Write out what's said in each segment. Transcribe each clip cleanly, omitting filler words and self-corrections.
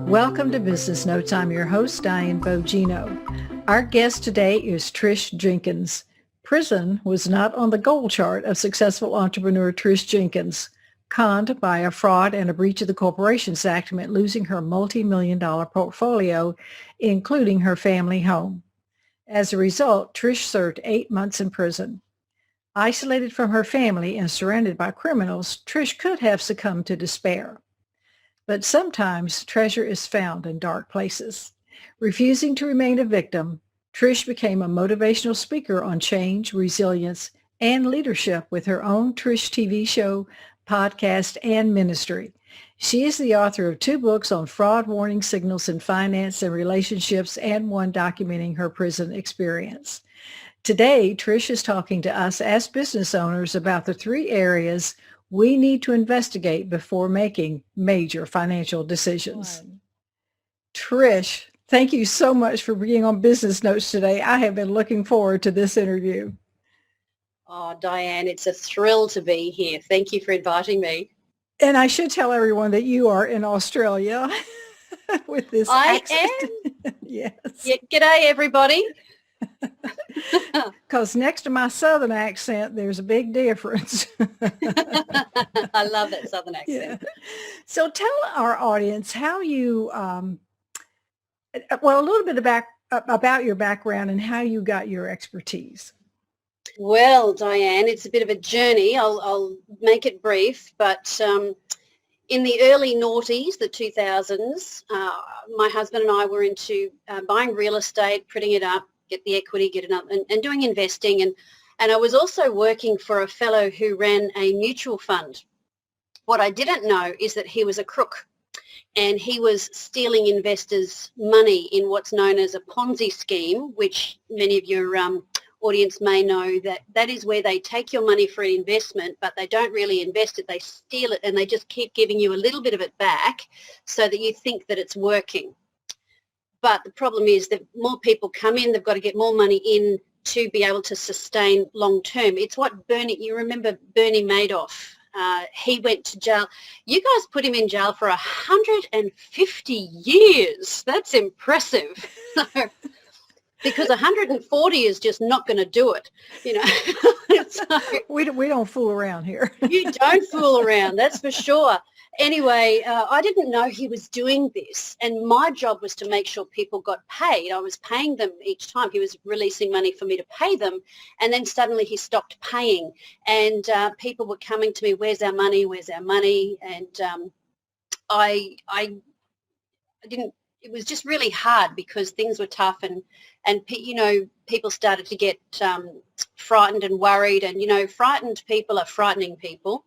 Welcome to Business Notes. I'm your host, Diane Bogino. Our guest today is Trish Jenkins. Prison was not on the goal chart of successful entrepreneur Trish Jenkins. Conned by a fraud and a breach of the Corporations Act meant losing her multi-million-dollar portfolio, including her family home. As a result, Trish served 8 months in prison. Isolated from her family and surrounded by criminals, Trish could have succumbed to despair. But sometimes treasure is found in dark places. Refusing to remain a victim, Trish became a motivational speaker on change, resilience, and leadership with her own Trish TV Show, podcast, and ministry. She is the author of 2 books on fraud warning signals in finance and relationships and one documenting her prison experience. Today, Trish is talking to us as business owners about the 3 areas we need to investigate before making major financial decisions. Trish, thank you so much for being on Business Notes today. I have been looking forward to this interview. Oh, Diane, it's a thrill to be here. Thank you for inviting me. And I should tell everyone that you are in Australia with this accent. Am. Yes. Yeah, g'day, everybody. Because next to my Southern accent, there's a big difference. I love that Southern accent. Yeah. So tell our audience how you, a little bit about your background and how you got your expertise. Well, Diane, it's a bit of a journey. I'll make it brief, but in the early noughties, the 2000s, my husband and I were into buying real estate, putting it up, get the equity, get it up, and doing investing. And I was also working for a fellow who ran a mutual fund. What I didn't know is that he was a crook, and he was stealing investors' money in what's known as a Ponzi scheme, which many of your audience may know that is where they take your money for an investment, but they don't really invest it. They steal it, and they just keep giving you a little bit of it back so that you think that it's working. But the problem is that more people come in, they've got to get more money in to be able to sustain long term. It's what you remember Bernie Madoff, he went to jail. You guys put him in jail for 150 years. That's impressive. Because 140 is just not going to do it, you know. So, we don't fool around here. You don't fool around, that's for sure. Anyway, I didn't know he was doing this, and my job was to make sure people got paid. I was paying them each time. He was releasing money for me to pay them, and then suddenly he stopped paying, and people were coming to me, where's our money, where's our money? And I didn't, it was just really hard because things were tough, and you know, people started to get frightened and worried, and, you know, frightened people are frightening people,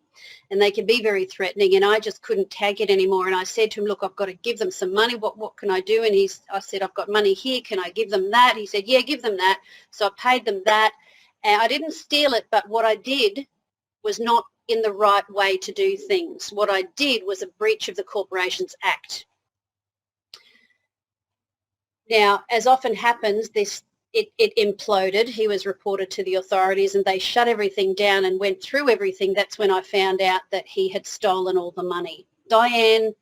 and they can be very threatening, and I just couldn't take it anymore. And I said to him, look, I've got to give them some money. What can I do? And I said, I've got money here. Can I give them that? He said, yeah, give them that. So I paid them that. And I didn't steal it, but what I did was not in the right way to do things. What I did was a breach of the Corporations Act. Now, as often happens, it imploded. He was reported to the authorities, and they shut everything down and went through everything. That's when I found out that he had stolen all the money. Diane,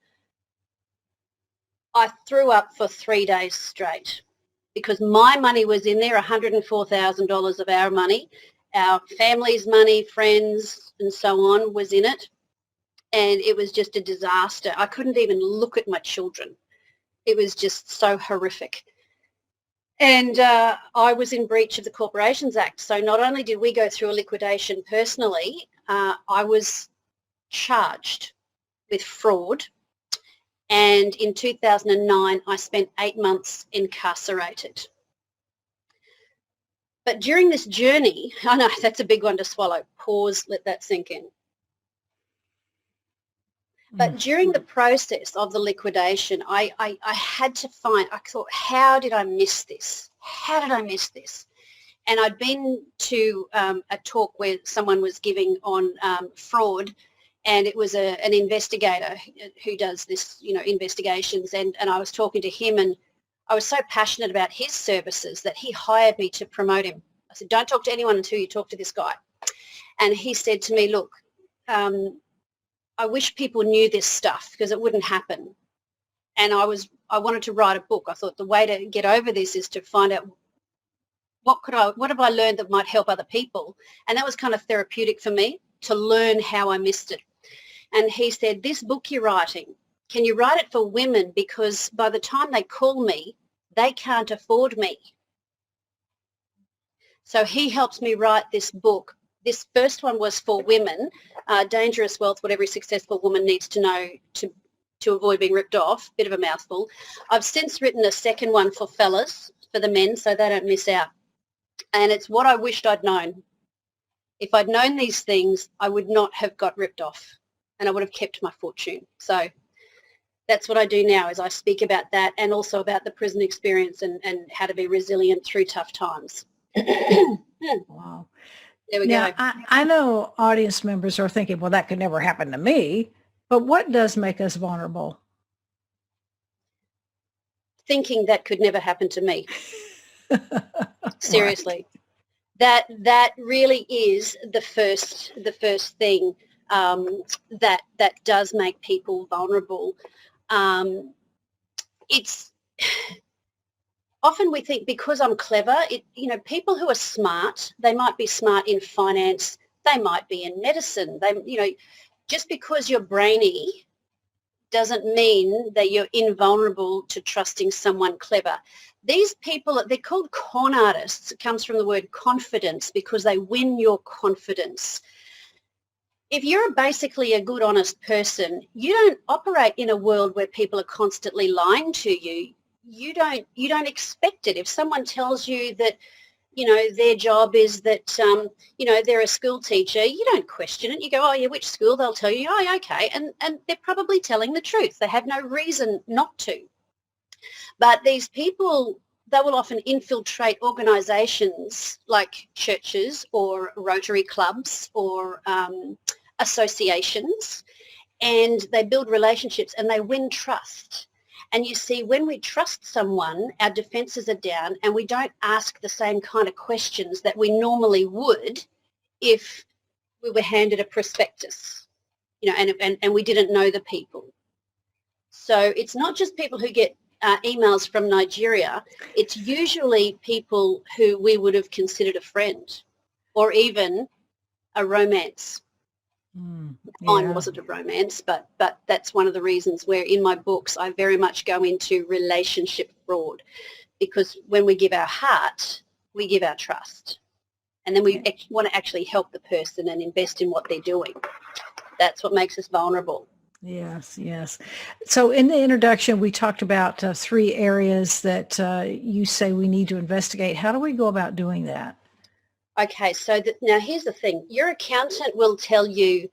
I threw up for 3 days straight because my money was in there, $104,000 of our money. Our family's money, friends and so on was in it, and it was just a disaster. I couldn't even look at my children. It was just so horrific. And I was in breach of the Corporations Act. So not only did we go through a liquidation personally, I was charged with fraud. And in 2009, I spent 8 months incarcerated. But during this journey, I know that's a big one to swallow. Pause, let that sink in. But during the process of the liquidation, I had to find, I thought, how did I miss this? How did I miss this? And I'd been to a talk where someone was giving on fraud, and it was an investigator who does this, you know, investigations, and I was talking to him, and I was so passionate about his services that he hired me to promote him. I said, don't talk to anyone until you talk to this guy. And he said to me, look, I wish people knew this stuff because it wouldn't happen. and I wanted to write a book. I thought the way to get over this is to find out what have I learned that might help other people, and that was kind of therapeutic for me to learn how I missed it. And he said, this book you're writing, can you write it for women, because by the time they call me, they can't afford me. So he helps me write this book. This first one was for women, Dangerous Wealth, what every successful woman needs to know to avoid being ripped off, bit of a mouthful. I've since written a second one for fellas, for the men, so they don't miss out. And it's what I wished I'd known. If I'd known these things, I would not have got ripped off, and I would have kept my fortune. So that's what I do now, is I speak about that, and also about the prison experience and how to be resilient through tough times. Wow. There we Now, go. I know audience members are thinking, well, that could never happen to me. But what does make us vulnerable? Thinking that could never happen to me. Seriously. Right. That really is the first thing that does make people vulnerable. It's often we think because I'm clever, people who are smart, they might be smart in finance, they might be in medicine. Just because you're brainy doesn't mean that you're invulnerable to trusting someone clever. These people, they're called con artists. It comes from the word confidence, because they win your confidence. If you're basically a good, honest person, you don't operate in a world where people are constantly lying to you. You don't expect it. If someone tells you that, their job is that, they're a school teacher, you don't question it. You go, oh, yeah, which school? They'll tell you, oh, okay. And they're probably telling the truth. They have no reason not to. But these people, they will often infiltrate organisations like churches or Rotary clubs or associations, and they build relationships and they win trust. And you see, when we trust someone, our defences are down, and we don't ask the same kind of questions that we normally would if we were handed a prospectus, and we didn't know the people. So it's not just people who get emails from Nigeria. It's usually people who we would have considered a friend or even a romance. Mine wasn't a romance, but that's one of the reasons where in my books I very much go into relationship fraud, because when we give our heart, we give our trust, and then we want to actually help the person and invest in what they're doing. That's what makes us vulnerable. Yes, yes. So in the introduction, we talked about 3 areas that you say we need to investigate. How do we go about doing that? Okay, so now here's the thing. Your accountant will tell you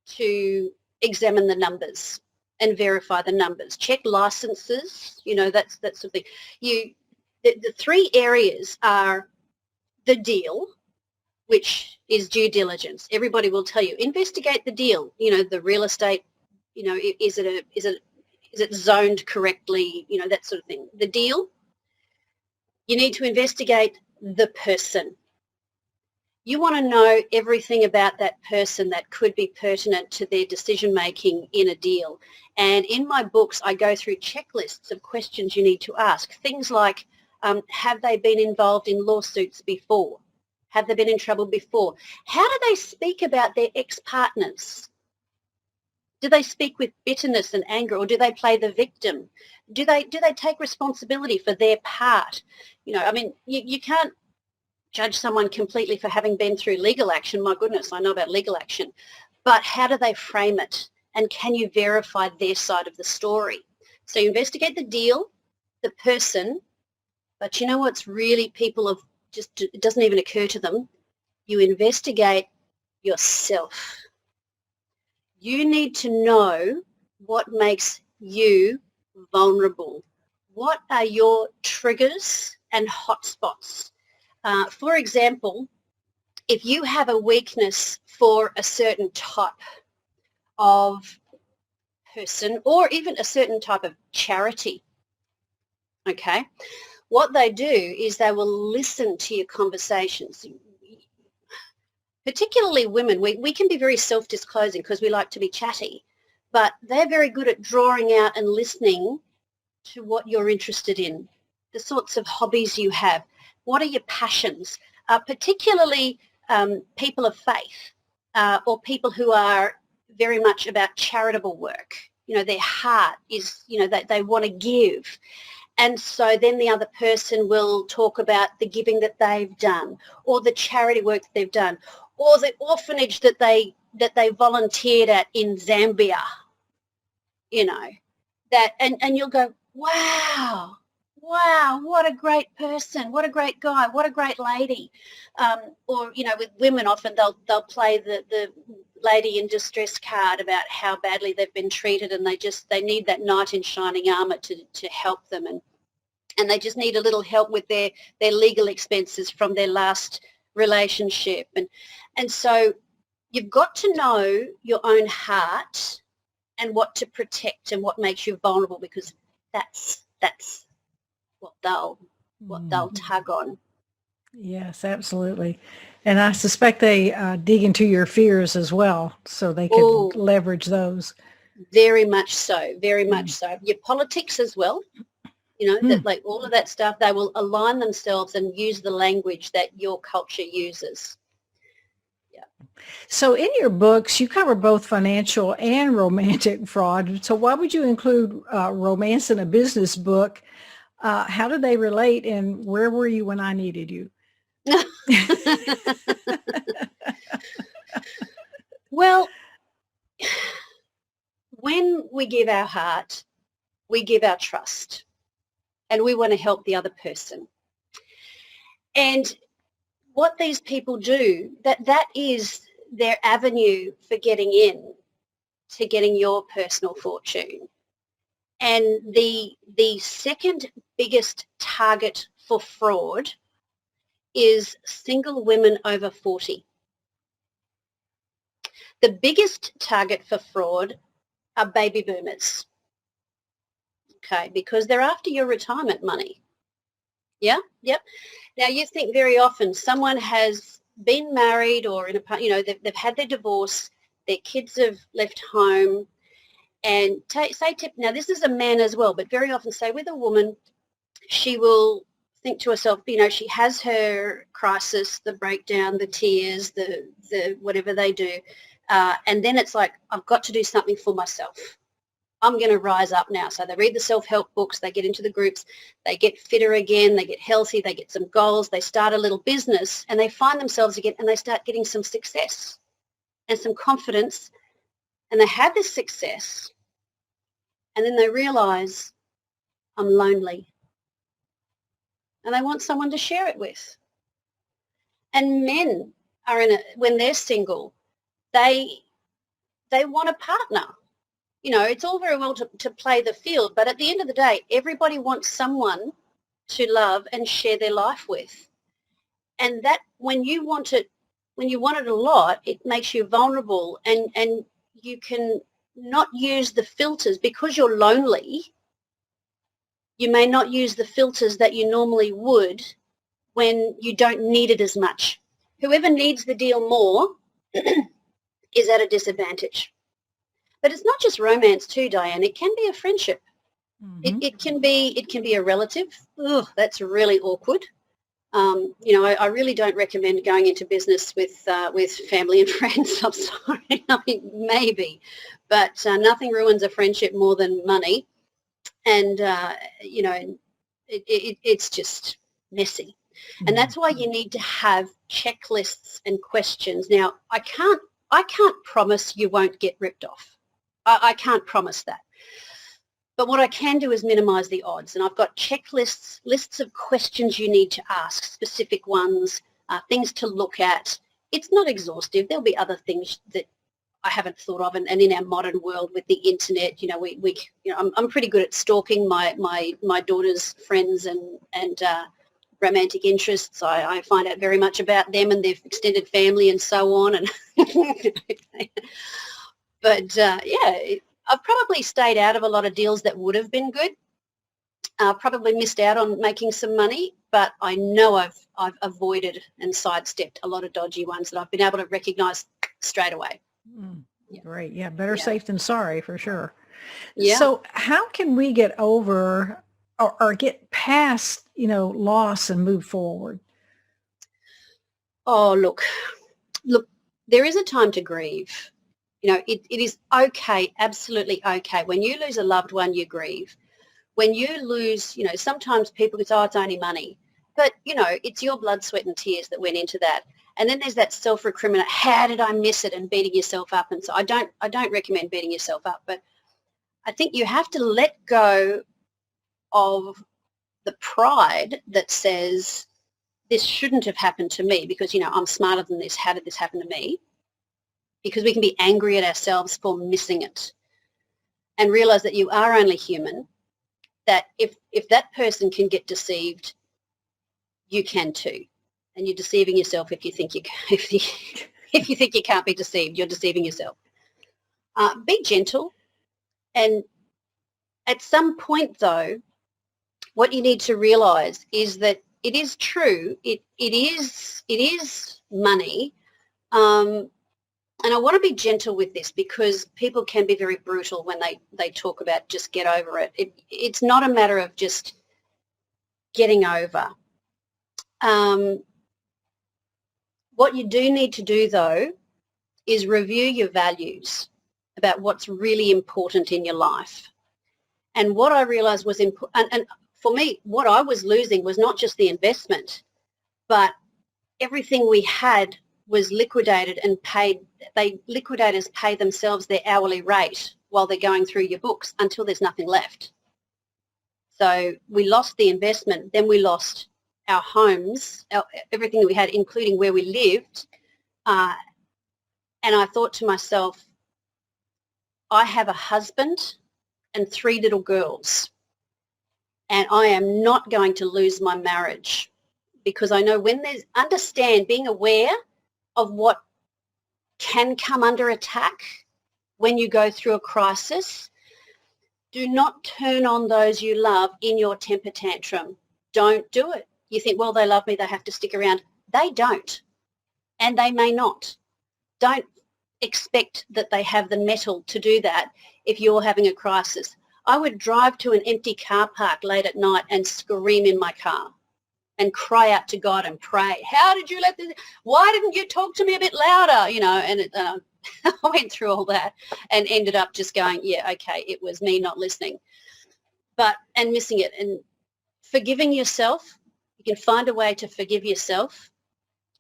to examine the numbers and verify the numbers. Check licenses, that's the thing. The 3 areas are the deal, which is due diligence. Everybody will tell you, investigate the deal, the real estate, is it zoned correctly, that sort of thing. The deal, you need to investigate the person. You want to know everything about that person that could be pertinent to their decision-making in a deal. And in my books, I go through checklists of questions you need to ask. Things like, have they been involved in lawsuits before? Have they been in trouble before? How do they speak about their ex-partners? Do they speak with bitterness and anger, or do they play the victim? Do they take responsibility for their part? You can't judge someone completely for having been through legal action. My goodness, I know about legal action. But how do they frame it? And can you verify their side of the story? So you investigate the deal, the person, but you know what's really people have just, it doesn't even occur to them. You investigate yourself. You need to know what makes you vulnerable. What are your triggers and hotspots? For example, if you have a weakness for a certain type of person or even a certain type of charity, okay, what they do is they will listen to your conversations. Particularly women, we can be very self-disclosing because we like to be chatty, but they're very good at drawing out and listening to what you're interested in, the sorts of hobbies you have. What are your passions? Particularly people of faith or people who are very much about charitable work. You know, their heart is, you know, that they want to give. And so then the other person will talk about the giving that they've done, or the charity work that they've done, or the orphanage that they volunteered at in Zambia, you know, that, and you'll go, wow, what a great person, what a great guy, what a great lady. Or, you know, with women often they'll play the lady in distress card about how badly they've been treated, and they need that knight in shining armour to help them, and they just need a little help with their legal expenses from their last relationship. And so you've got to know your own heart and what to protect and what makes you vulnerable, because that's what they'll tug on. Yes, absolutely. And I suspect they dig into your fears as well, so they can leverage those. Very much so, very much so. Your politics as well, you know, that, like all of that stuff, they will align themselves and use the language that your culture uses. Yeah. So in your books, you cover both financial and romantic fraud. So why would you include romance in a business book? How do they relate, and where were you when I needed you? Well, when we give our heart, we give our trust, and we want to help the other person. And what these people do, that is their avenue for getting in to getting your personal fortune. And the second biggest target for fraud is single women over 40. The biggest target for fraud are baby boomers, okay, because they're after your retirement money. Yeah, yep. Now you think very often someone has been married or in a, you know, they've had their divorce, their kids have left home, and now this is a man as well, but very often, say with a woman, she will think to herself, you know, she has her crisis, the breakdown, the tears, the whatever they do, and then it's like, I've got to do something for myself. I'm going to rise up now. So they read the self-help books, they get into the groups, they get fitter again, they get healthy, they get some goals, they start a little business, and they find themselves again, and they start getting some success and some confidence, and they have this success, and then they realise, I'm lonely, and they want someone to share it with. And men are when they're single, they want a partner. You know, it's all very well to play the field, but at the end of the day, everybody wants someone to love and share their life with. And that when you want it a lot, it makes you vulnerable, and you can not use the filters because you're lonely. You may not use the filters that you normally would when you don't need it as much. Whoever needs the deal more is at a disadvantage. But it's not just romance too, Diane. It can be a friendship. Mm-hmm. It can be a relative. Ugh, that's really awkward. You know, I really don't recommend going into business with family and friends. I'm sorry. I mean, maybe, but nothing ruins a friendship more than money. And you know, it's just messy. Mm-hmm. And that's why you need to have checklists and questions. Now, I can't promise you won't get ripped off. I can't promise that. But what I can do is minimise the odds. And I've got checklists, lists of questions you need to ask, specific ones, things to look at. It's not exhaustive. There'll be other things that I haven't thought of. And in our modern world with the internet, you know, I'm pretty good at stalking my daughter's friends and romantic interests. I find out very much about them and their extended family and so on. And but yeah, I've probably stayed out of a lot of deals that would have been good. Probably missed out on making some money, but I know I've avoided and sidestepped a lot of dodgy ones that I've been able to recognise straight away. Great. Yeah. Better Yeah. safe than sorry for sure. Yeah. So how can we get over or get past, loss and move forward? Oh, look, there is a time to grieve. It is okay, absolutely okay. When you lose a loved one, you grieve. When you lose, sometimes people go, oh, it's only money. But, it's your blood, sweat and tears that went into that. And then there's that self-recriminate, how did I miss it, and beating yourself up. And so I don't recommend beating yourself up, but I think you have to let go of the pride that says this shouldn't have happened to me because, I'm smarter than this. How did this happen to me? Because we can be angry at ourselves for missing it and realize that you are only human, that if that person can get deceived, you can too. And you're deceiving yourself if you think if you think you can't be deceived, you're deceiving yourself. Be gentle. And at some point, though, what you need to realize is that it is true. It is money. And I want to be gentle with this because people can be very brutal when they talk about just get over it. It's not a matter of just getting over. What you do need to do, though, is review your values about what's really important in your life. And what I realised was important, and for me, what I was losing was not just the investment, but everything we had was liquidated and paid. Liquidators pay themselves their hourly rate while they're going through your books until there's nothing left. So we lost the investment, then we lost our homes, everything that we had, including where we lived. And I thought to myself, I have a husband and 3 little girls, and I am not going to lose my marriage because I know when being aware of what can come under attack when you go through a crisis. Do not turn on those you love in your temper tantrum. Don't do it. You think, well, they love me, they have to stick around. They don't, and they may not. Don't expect that they have the mettle to do that if you're having a crisis. I would drive to an empty car park late at night and scream in my car and cry out to God and pray, how did you let this, why didn't you talk to me a bit louder, and I went through all that and ended up just going, yeah, okay, it was me not listening, and missing it. And forgiving yourself, you can find a way to forgive yourself.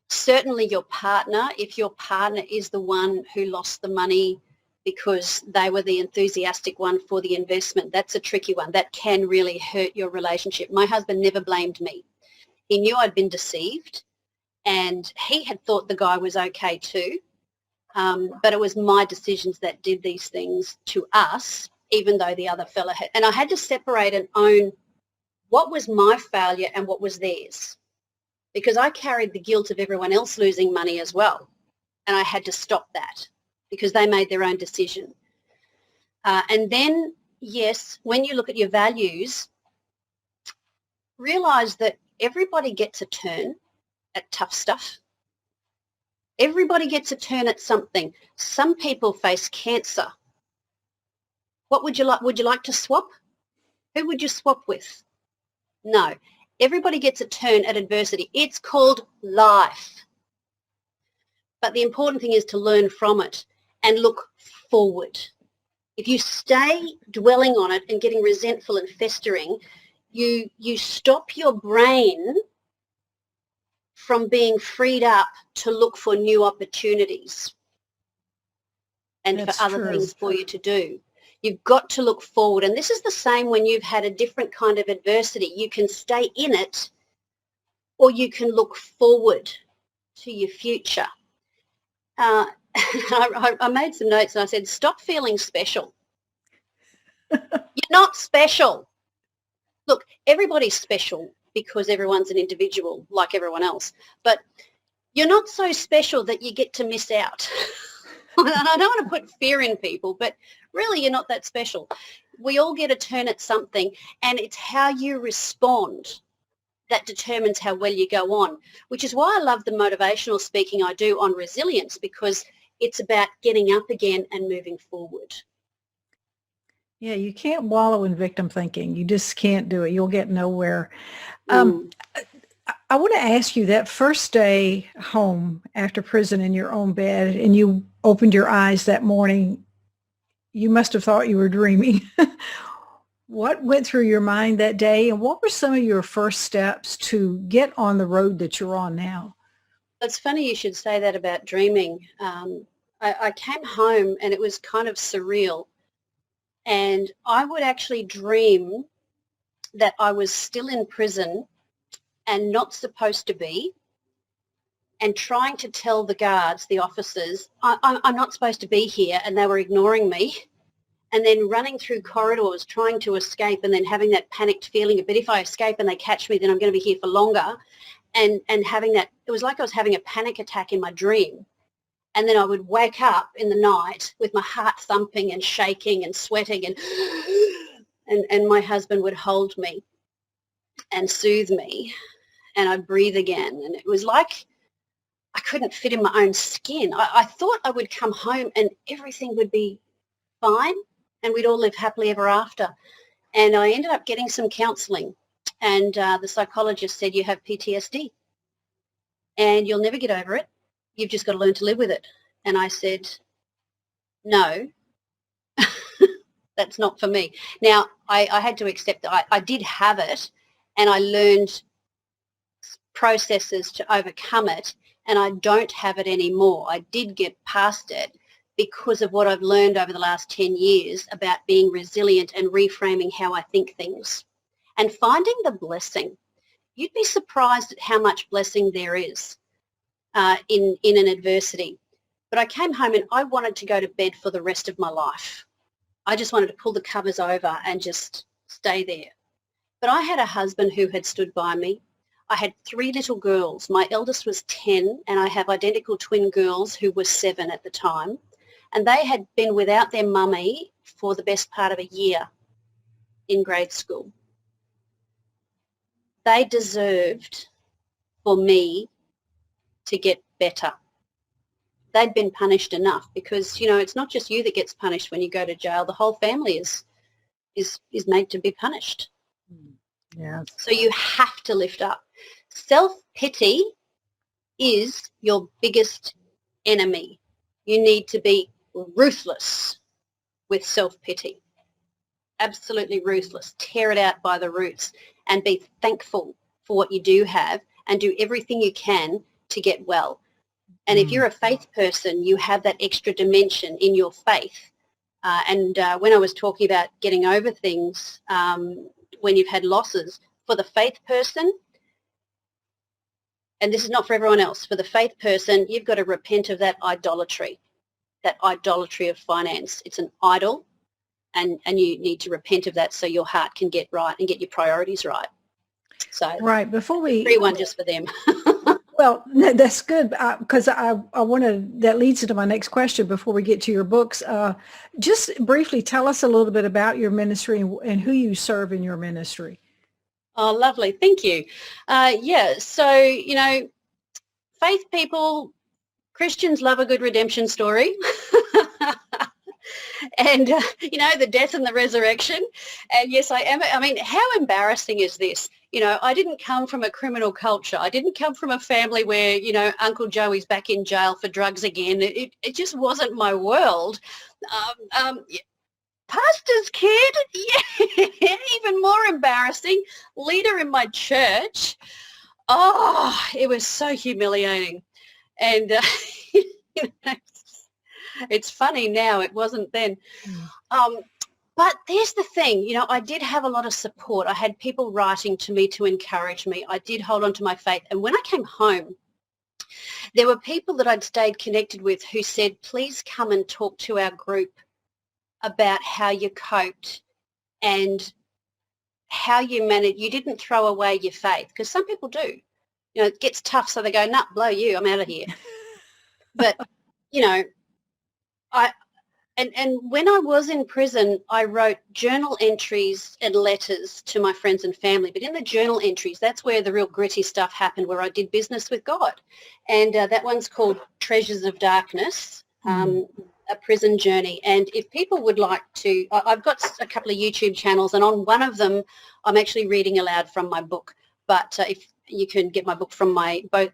Certainly your partner, if your partner is the one who lost the money because they were the enthusiastic one for the investment, that's a tricky one. That can really hurt your relationship. My husband never blamed me. He knew I'd been deceived and he had thought the guy was okay too. But it was my decisions that did these things to us, even though the other fella had. And I had to separate and own what was my failure and what was theirs, because I carried the guilt of everyone else losing money as well. And I had to stop that because they made their own decision. And then, yes, when you look at your values, realise that everybody gets a turn at tough stuff. Everybody gets a turn at something. Some people face cancer. What would you like? Would you like to swap? Who would you swap with? No. Everybody gets a turn at adversity. It's called life. But the important thing is to learn from it and look forward. If you stay dwelling on it and getting resentful and festering, you stop your brain from being freed up to look for new opportunities and That's for other true. things for you to do. You've got to look forward. And this is the same when you've had a different kind of adversity. You can stay in it or you can look forward to your future. I made some notes and I said, stop feeling special. You're not special. Look, everybody's special because everyone's an individual like everyone else. But you're not so special that you get to miss out. And I don't want to put fear in people, but really you're not that special. We all get a turn at something, and it's how you respond that determines how well you go on, which is why I love the motivational speaking I do on resilience, because It's about getting up again and moving forward. Yeah, you can't wallow in victim thinking. You just can't do it. You'll get nowhere. Um, I want to ask you, that first day home after prison in your own bed and you opened your eyes that morning, you must have thought you were dreaming. What went through your mind that day, and what were some of your first steps to get on the road that you're on now? It's funny you should say that about dreaming. I came home and it was kind of surreal, and I would actually dream that I was still in prison and not supposed to be, and trying to tell the guards, the officers, I'm not supposed to be here, and they were ignoring me, and then running through corridors trying to escape, and then having that panicked feeling, but if I escape and they catch me, then I'm going to be here for longer, and having that, it was like I was having a panic attack in my dream. And then I would wake up in the night with my heart thumping and shaking and sweating, and my husband would hold me and soothe me, and I'd breathe again. And it was like I couldn't fit in my own skin. I thought I would come home and everything would be fine and we'd all live happily ever after. And I ended up getting some counselling, and the psychologist said, you have PTSD and you'll never get over it. You've just got to learn to live with it. And I said, no, that's not for me. Now, I had to accept that I did have it, and I learned processes to overcome it, and I don't have it anymore. I did get past it because of what I've learned over the last 10 years about being resilient and reframing how I think things and finding the blessing. You'd be surprised at how much blessing there is in an adversity. But I came home and I wanted to go to bed for the rest of my life. I just wanted to pull the covers over and just stay there. But I had a husband who had stood by me. I had 3 little girls. My eldest was 10, and I have identical twin girls who were 7 at the time. And they had been without their mummy for the best part of a year in grade school. They deserved for me to get better. They'd been punished enough, because, you know, it's not just you that gets punished when you go to jail. The whole family is made to be punished. Yeah. So you have to lift up. Self-pity is your biggest enemy. You need to be ruthless with self-pity. Absolutely ruthless. Tear it out by the roots and be thankful for what you do have and do everything you can to get well. And if you're a faith person, you have that extra dimension in your faith. And when I was talking about getting over things, when you've had losses, for the faith person, and this is not for everyone else, for the faith person, you've got to repent of that idolatry of finance. It's an idol, and you need to repent of that so your heart can get right and get your priorities right. So right, before we... Free one just for them. Well, that's good, because I want to, that leads into my next question before we get to your books. Just briefly tell us a little bit about your ministry and who you serve in your ministry. Oh, lovely. Thank you. So, you know, faith people, Christians love a good redemption story. And, you know, the death and the resurrection. And yes, I am. I mean, how embarrassing is this? You know, I didn't come from a criminal culture. I didn't come from a family where, you know, Uncle Joey's back in jail for drugs again. It just wasn't my world. Pastor's kid, yeah, even more embarrassing. Leader in my church. Oh, it was so humiliating. And, you know, it's funny now, it wasn't then. But there's the thing, you know, I did have a lot of support. I had people writing to me to encourage me. I did hold on to my faith. And when I came home, there were people that I'd stayed connected with who said, please come and talk to our group about how you coped and how you managed. You didn't throw away your faith, because some people do. You know, it gets tough, so they go, nah, blow you, I'm out of here. But, you know, And when I was in prison, I wrote journal entries and letters to my friends and family. But in the journal entries, that's where the real gritty stuff happened, where I did business with God. And that one's called Treasures of Darkness. a prison journey. And if people would like to, I've got a couple of YouTube channels, and on one of them I'm actually reading aloud from my book. But if you can get my book from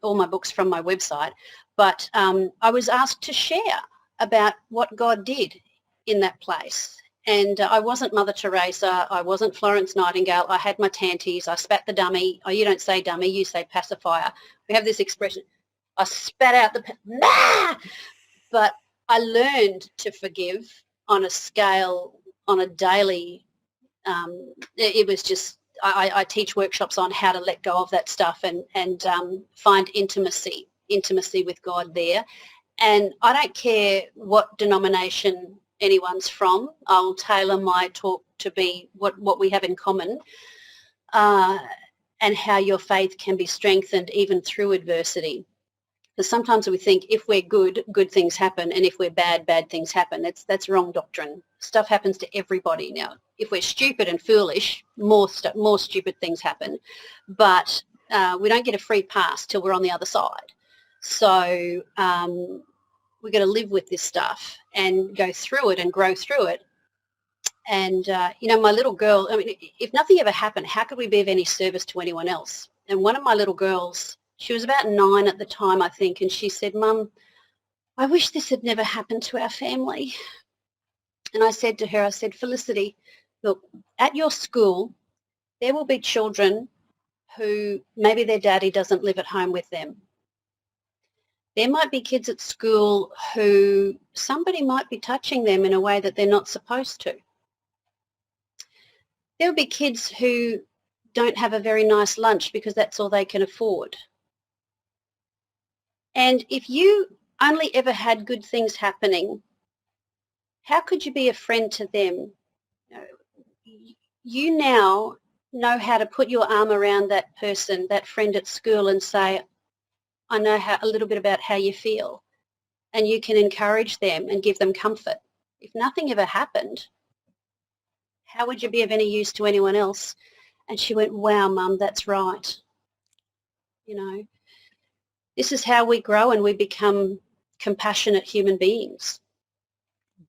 all my books from my website. But I was asked to share about what God did in that place. And I wasn't Mother Teresa. I wasn't Florence Nightingale. I had my tanties. I spat the dummy. Oh, you don't say dummy, you say pacifier. We have this expression. I spat out the nah! But I learned to forgive on a scale, on a daily. It was just, I teach workshops on how to let go of that stuff and find intimacy with God there. And I don't care what denomination anyone's from. I'll tailor my talk to be what we have in common, and how your faith can be strengthened even through adversity. Because sometimes we think if we're good, good things happen, and if we're bad, bad things happen. That's wrong doctrine. Stuff happens to everybody. Now, if we're stupid and foolish, more stupid things happen. But we don't get a free pass till we're on the other side. So we've got to live with this stuff and go through it and grow through it. And, my little girl, I mean, if nothing ever happened, how could we be of any service to anyone else? And one of my little girls, she was about 9 at the time, I think, and she said, Mum, I wish this had never happened to our family. And I said to her, Felicity, look, at your school, there will be children who maybe their daddy doesn't live at home with them. There might be kids at school who somebody might be touching them in a way that they're not supposed to. There'll be kids who don't have a very nice lunch because that's all they can afford. And if you only ever had good things happening, how could you be a friend to them? You now know how to put your arm around that person, that friend at school, and say, I know a little bit about how you feel, and you can encourage them and give them comfort. If nothing ever happened, how would you be of any use to anyone else? And she went, wow, Mum, that's right. This is how we grow and we become compassionate human beings.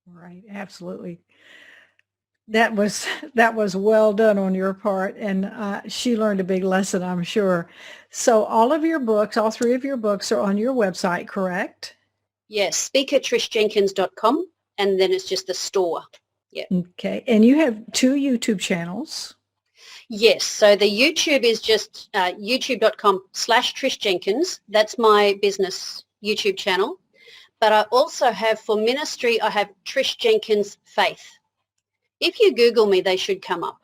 Right, absolutely. That was well done on your part, and she learned a big lesson, I'm sure. So all of your books, all 3 of your books are on your website, correct? Yes, speak at trishjenkins.com, and then it's just the store. Yeah. Okay, and you have 2 YouTube channels. Yes, so the YouTube is just youtube.com/Trish Jenkins. That's my business YouTube channel. But I also have, for ministry, I have Trish Jenkins Faith. If you Google me, they should come up.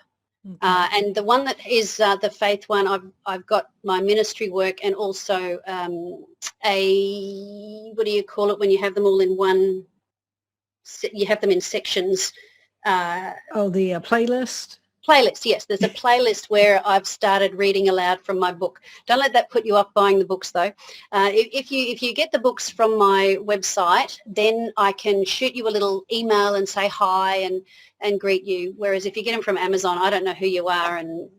Okay. And the one that is the faith one, I've got my ministry work, and also what do you call it when you have them all in one, you have them in sections. The playlist? Playlist, yes. There's a playlist where I've started reading aloud from my book. Don't let that put you off buying the books, though. If you get the books from my website, then I can shoot you a little email and say hi and greet you. Whereas if you get them from Amazon, I don't know who you are, and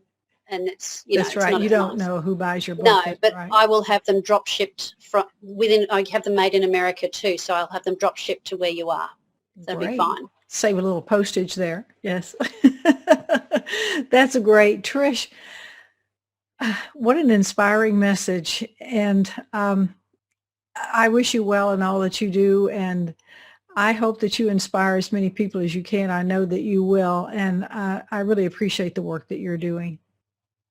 it's that's right. It's you don't know who buys your book. No, but right. I will have them drop shipped I have them made in America too, so I'll have them drop shipped to where you are. That'll be fine. Save a little postage there. Yes. That's great. Trish, what an inspiring message. And I wish you well in all that you do. And I hope that you inspire as many people as you can. I know that you will. And I really appreciate the work that you're doing.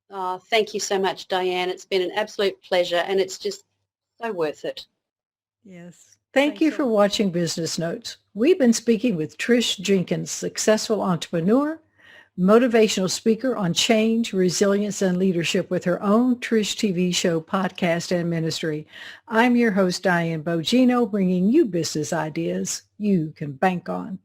Oh, thank you so much, Diane. It's been an absolute pleasure, and it's just so worth it. Yes. Thank you for watching Business Notes. We've been speaking with Trish Jenkins, successful entrepreneur, motivational speaker on change, resilience, and leadership with her own Trish TV Show podcast and ministry. I'm your host, Diane Bogino, bringing you business ideas you can bank on.